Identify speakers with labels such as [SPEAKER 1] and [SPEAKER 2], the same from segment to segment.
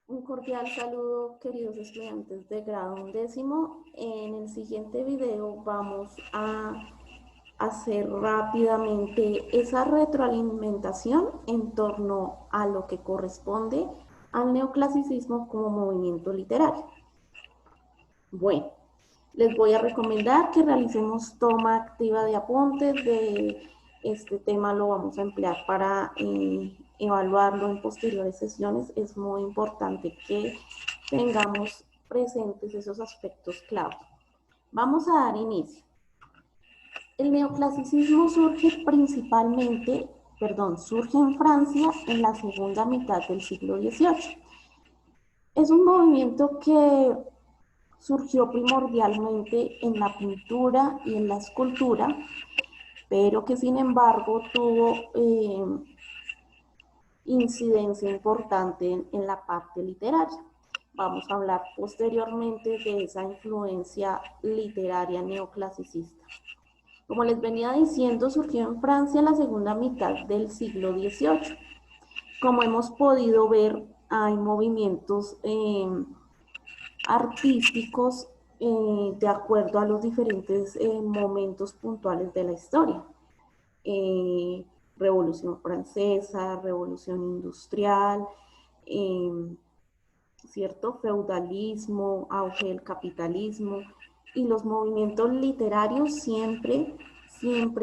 [SPEAKER 1] Un cordial saludo, queridos estudiantes de grado 11. En el siguiente video vamos a hacer rápidamente esa retroalimentación en torno a lo que corresponde al neoclasicismo como movimiento literario. Bueno, les voy a recomendar que realicemos toma activa de apuntes. De este tema lo vamos a emplear para evaluarlo en posteriores sesiones. Es muy importante que tengamos presentes esos aspectos clave. Vamos a dar inicio. El neoclasicismo surge en Francia en la segunda mitad del siglo XVIII. Es un movimiento que surgió primordialmente en la pintura y en la escultura, pero que sin embargo tuvo incidencia importante en la parte literaria. Vamos a hablar posteriormente de esa influencia literaria neoclasicista. Como les venía diciendo, surgió en Francia en la segunda mitad del siglo XVIII. Como hemos podido ver, hay movimientos artísticos de acuerdo a los diferentes momentos puntuales de la historia. Revolución Francesa, Revolución Industrial, ¿cierto? Feudalismo, auge del capitalismo, y los movimientos literarios siempre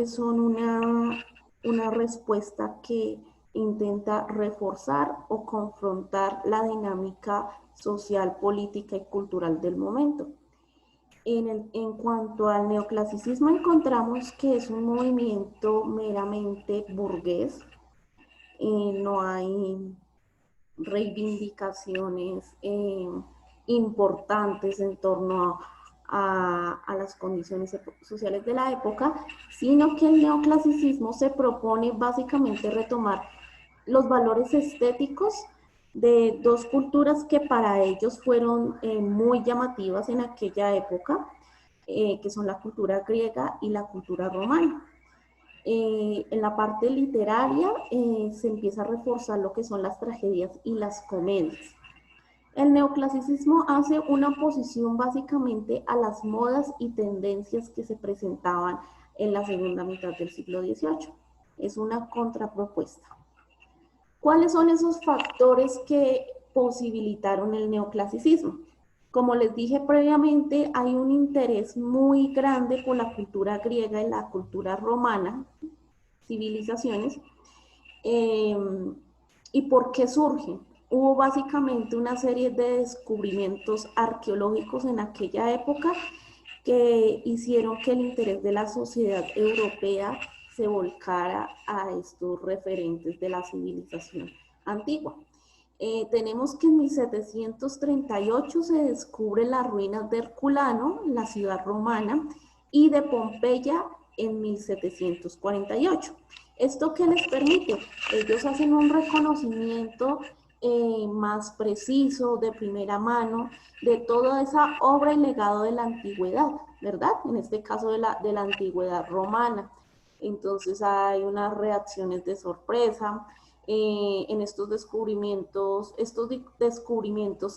[SPEAKER 1] son una respuesta que intenta reforzar o confrontar la dinámica social, política y cultural del momento. En cuanto al neoclasicismo, encontramos que es un movimiento meramente burgués. No hay reivindicaciones importantes en torno a las condiciones sociales de la época, sino que el neoclasicismo se propone básicamente retomar los valores estéticos de dos culturas que para ellos fueron muy llamativas en aquella época, que son la cultura griega y la cultura romana. En la parte literaria se empieza a reforzar lo que son las tragedias y las comedias. El neoclasicismo hace una oposición básicamente a las modas y tendencias que se presentaban en la segunda mitad del siglo XVIII. Es una contrapropuesta. ¿Cuáles son esos factores que posibilitaron el neoclasicismo? Como les dije previamente, hay un interés muy grande por la cultura griega y la cultura romana, civilizaciones. Eh, ¿Y por qué surge? Hubo básicamente una serie de descubrimientos arqueológicos en aquella época que hicieron que el interés de la sociedad europea se volcara a estos referentes de la civilización antigua. Tenemos que en 1738 se descubren las ruinas de Herculano, la ciudad romana, y de Pompeya en 1748. ¿Esto qué les permite? Ellos hacen un reconocimiento más preciso, de primera mano, de toda esa obra y legado de la antigüedad, ¿verdad? En este caso de la antigüedad romana. Entonces hay unas reacciones de sorpresa. En estos descubrimientos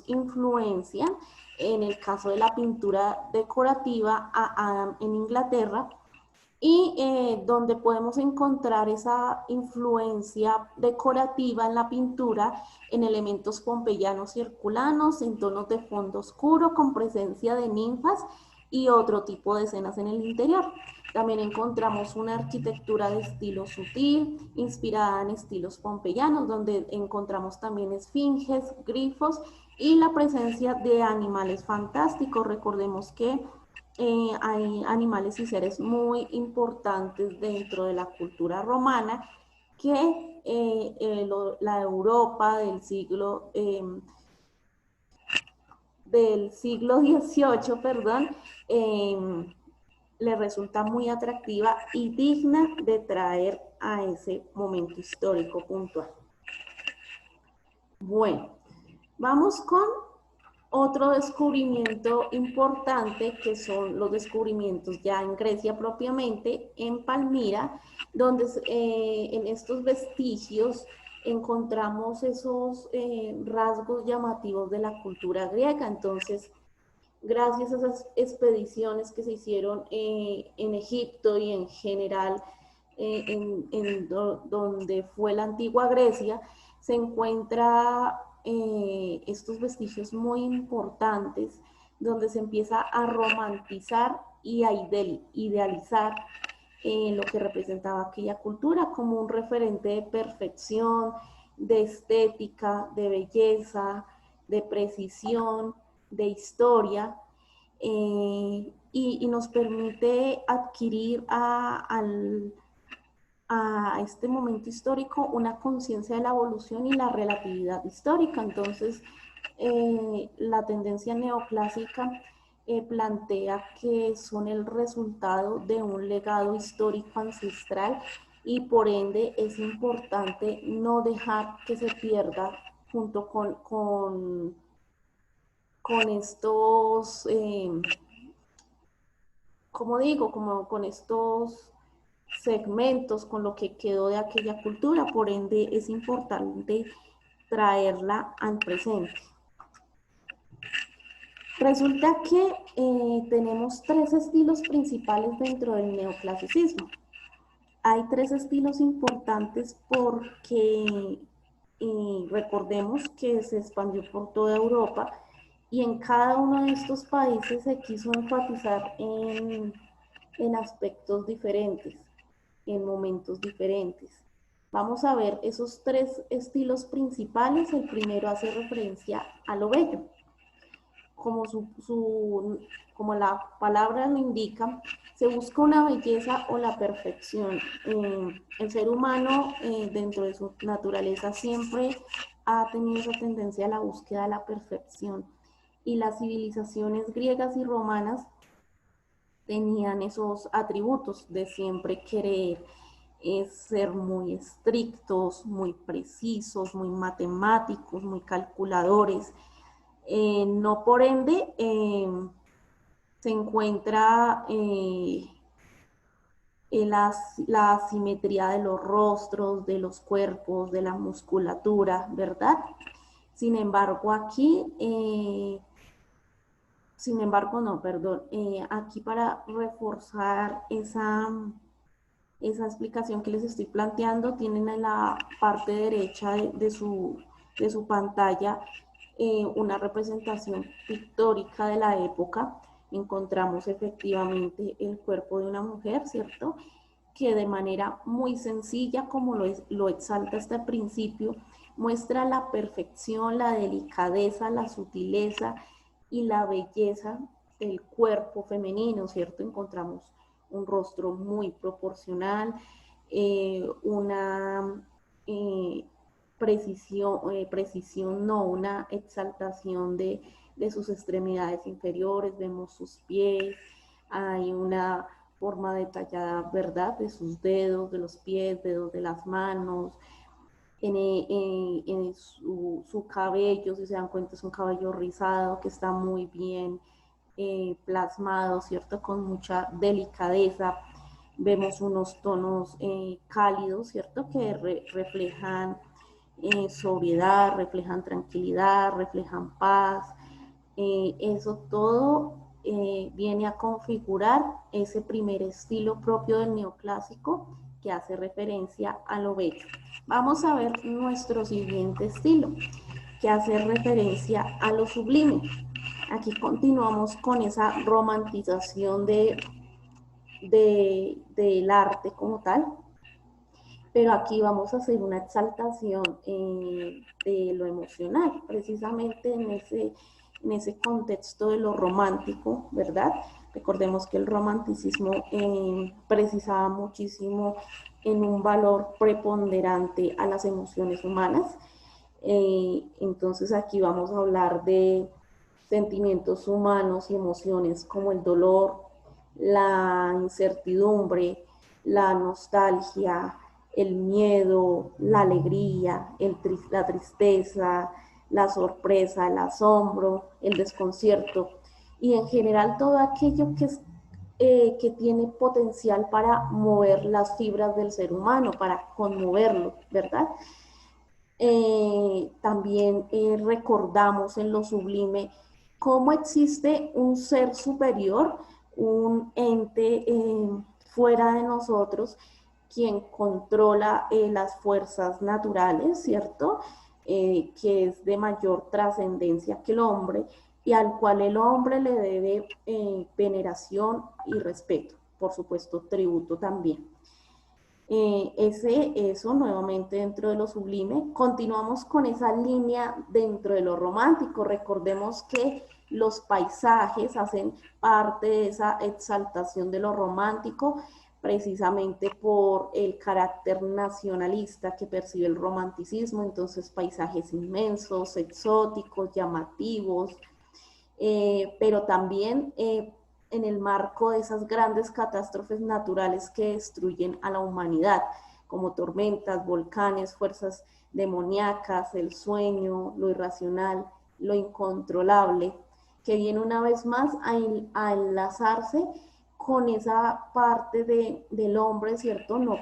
[SPEAKER 1] influencian, en el caso de la pintura decorativa, a Adam en Inglaterra, y donde podemos encontrar esa influencia decorativa en la pintura en elementos pompeyanos y herculanos, en tonos de fondo oscuro, con presencia de ninfas y otro tipo de escenas en el interior. También encontramos una arquitectura de estilo sutil, inspirada en estilos pompeyanos, donde encontramos también esfinges, grifos y la presencia de animales fantásticos. Recordemos que hay animales y seres muy importantes dentro de la cultura romana que la Europa del siglo XVIII, perdón, le resulta muy atractiva y digna de traer a ese momento histórico puntual. Bueno, vamos con otro descubrimiento importante, que son los descubrimientos ya en Grecia propiamente, en Palmira, donde en estos vestigios encontramos esos rasgos llamativos de la cultura griega. Entonces, gracias a esas expediciones que se hicieron en Egipto y en general donde fue la antigua Grecia, se encuentra estos vestigios muy importantes donde se empieza a romantizar y a idealizar lo que representaba aquella cultura como un referente de perfección, de estética, de belleza, de precisión, de historia, y nos permite adquirir a este momento histórico una conciencia de la evolución y la relatividad histórica. Entonces, la tendencia neoclásica plantea que son el resultado de un legado histórico ancestral y por ende es importante no dejar que se pierda junto con estos, como digo, como con estos segmentos, con lo que quedó de aquella cultura, por ende es importante traerla al presente. Resulta que tenemos tres estilos principales dentro del neoclasicismo. Hay tres estilos importantes porque recordemos que se expandió por toda Europa y en cada uno de estos países se quiso enfatizar en aspectos diferentes, en momentos diferentes. Vamos a ver esos tres estilos principales. El primero hace referencia a lo bello. Como la palabra lo indica, se busca una belleza o la perfección. El ser humano, dentro de su naturaleza, siempre ha tenido esa tendencia a la búsqueda de la perfección. Y las civilizaciones griegas y romanas tenían esos atributos de siempre querer ser muy estrictos, muy precisos, muy matemáticos, muy calculadores. No por ende se encuentra la asimetría de los rostros, de los cuerpos, de la musculatura, ¿verdad? Sin embargo, aquí, aquí para reforzar esa explicación que les estoy planteando, tienen en la parte derecha de su pantalla una representación pictórica de la época. Encontramos efectivamente el cuerpo de una mujer, ¿cierto? Que de manera muy sencilla, como lo exalta hasta el principio, muestra la perfección, la delicadeza, la sutileza y la belleza del cuerpo femenino, ¿cierto? Encontramos un rostro muy proporcional, una precisión, no, una exaltación de sus extremidades inferiores, vemos sus pies, hay una forma detallada, ¿verdad?, de sus dedos, de los pies, dedos de las manos, en su cabello, si se dan cuenta, es un cabello rizado que está muy bien plasmado, ¿cierto?, con mucha delicadeza. Vemos unos tonos cálidos, ¿cierto?, que reflejan sobriedad, reflejan tranquilidad, reflejan paz. Eso todo viene a configurar ese primer estilo propio del neoclásico que hace referencia a lo bello. Vamos a ver nuestro siguiente estilo, que hace referencia a lo sublime. Aquí continuamos con esa romantización del arte como tal, pero aquí vamos a hacer una exaltación de lo emocional, precisamente en ese contexto de lo romántico, ¿verdad? Recordemos que el romanticismo precisaba muchísimo en un valor preponderante a las emociones humanas. Entonces aquí vamos a hablar de sentimientos humanos y emociones como el dolor, la incertidumbre, la nostalgia, el miedo, la alegría, la tristeza, la sorpresa, el asombro, el desconcierto y en general todo aquello que tiene potencial para mover las fibras del ser humano, para conmoverlo, ¿verdad? También recordamos en lo sublime cómo existe un ser superior, un ente fuera de nosotros, quien controla las fuerzas naturales, ¿cierto? Que es de mayor trascendencia que el hombre y al cual el hombre le debe veneración y respeto, por supuesto, tributo también. Eso nuevamente dentro de lo sublime. Continuamos con esa línea dentro de lo romántico. Recordemos que los paisajes hacen parte de esa exaltación de lo romántico, precisamente por el carácter nacionalista que percibe el romanticismo. Entonces, paisajes inmensos, exóticos, llamativos, pero también en el marco de esas grandes catástrofes naturales que destruyen a la humanidad, como tormentas, volcanes, fuerzas demoníacas, el sueño, lo irracional, lo incontrolable, que viene una vez más a enlazarse con esa parte del hombre, ¿cierto? No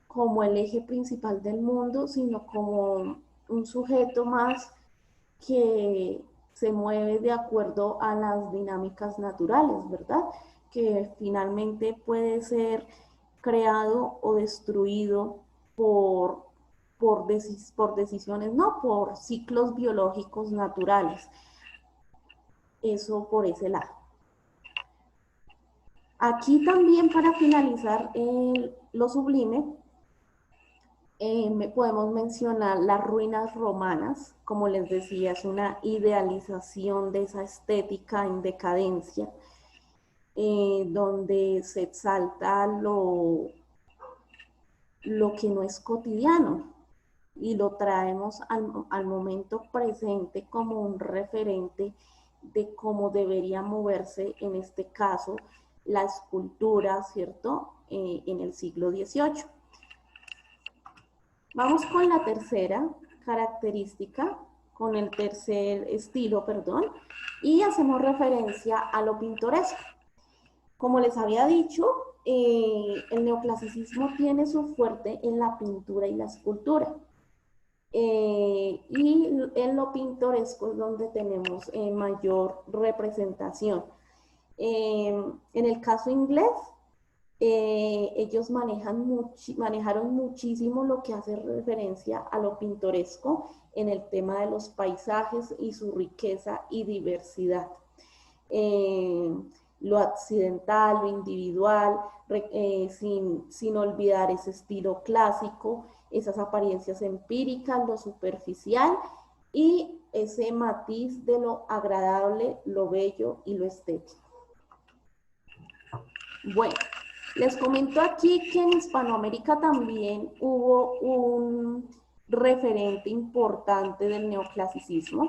[SPEAKER 1] como el eje principal del mundo, sino como un sujeto más que se mueve de acuerdo a las dinámicas naturales, ¿verdad? Que finalmente puede ser creado o destruido por, por decisiones, no, por ciclos biológicos naturales. Eso por ese lado. Aquí también para finalizar lo sublime, podemos mencionar las ruinas romanas, como les decía, es una idealización de esa estética en decadencia, donde se exalta lo que no es cotidiano y lo traemos al momento presente como un referente de cómo debería moverse, en este caso, la escultura, ¿cierto?, en el siglo XVIII. Vamos con la tercera característica, con el tercer estilo, perdón, y hacemos referencia a lo pintoresco. Como les había dicho, el neoclasicismo tiene su fuerte en la pintura y la escultura. Y en lo pintoresco es donde tenemos mayor representación. En el caso inglés, ellos manejaron muchísimo lo que hace referencia a lo pintoresco en el tema de los paisajes y su riqueza y diversidad. Eh, lo accidental, lo individual, sin olvidar ese estilo clásico, esas apariencias empíricas, lo superficial y ese matiz de lo agradable, lo bello y lo estético. Bueno, les comento aquí que en Hispanoamérica también hubo un referente importante del neoclasicismo.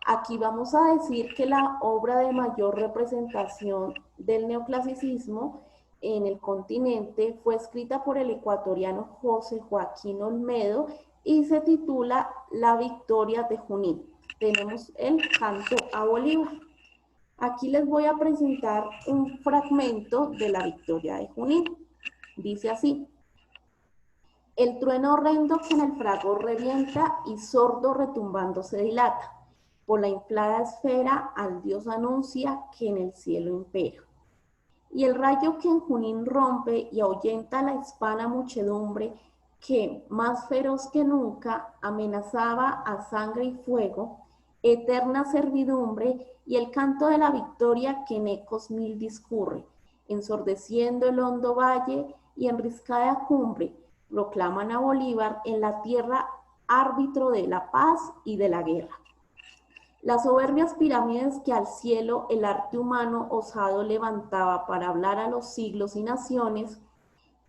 [SPEAKER 1] Aquí vamos a decir que la obra de mayor representación del neoclasicismo en el continente fue escrita por el ecuatoriano José Joaquín Olmedo y se titula La Victoria de Junín. Tenemos el canto a Bolívar. Aquí les voy a presentar un fragmento de la Victoria de Junín. Dice así: el trueno horrendo que en el fragor revienta y sordo retumbando se dilata. Por la inflada esfera al Dios anuncia que en el cielo impera. Y el rayo que en Junín rompe y ahuyenta la hispana muchedumbre que, más feroz que nunca, amenazaba a sangre y fuego, eterna servidumbre y el canto de la victoria que en ecos mil discurre, ensordeciendo el hondo valle y en riscada cumbre, proclaman a Bolívar en la tierra árbitro de la paz y de la guerra. Las soberbias pirámides que al cielo el arte humano osado levantaba para hablar a los siglos y naciones,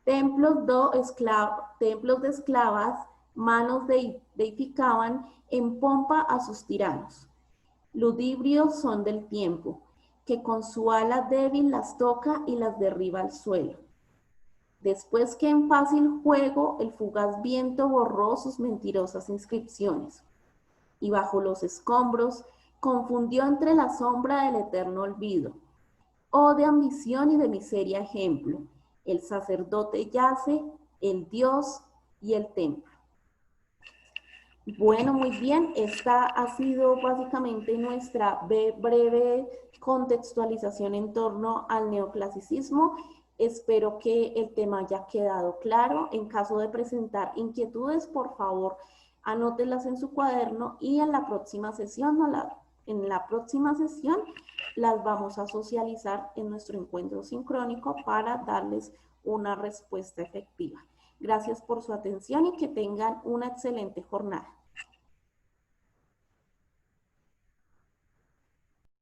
[SPEAKER 1] templos de esclavas, manos deificaban en pompa a sus tiranos. Ludibrios son del tiempo, que con su ala débil las toca y las derriba al suelo. Después que en fácil juego el fugaz viento borró sus mentirosas inscripciones, y bajo los escombros confundió entre la sombra del eterno olvido. Oh, de ambición y de miseria ejemplo, el sacerdote yace, el Dios y el templo. Bueno, muy bien. Esta ha sido básicamente nuestra breve contextualización en torno al neoclasicismo. Espero que el tema haya quedado claro. En caso de presentar inquietudes, por favor, anótelas en su cuaderno y en la próxima sesión, las vamos a socializar en nuestro encuentro sincrónico para darles una respuesta efectiva. Gracias por su atención y que tengan una excelente jornada.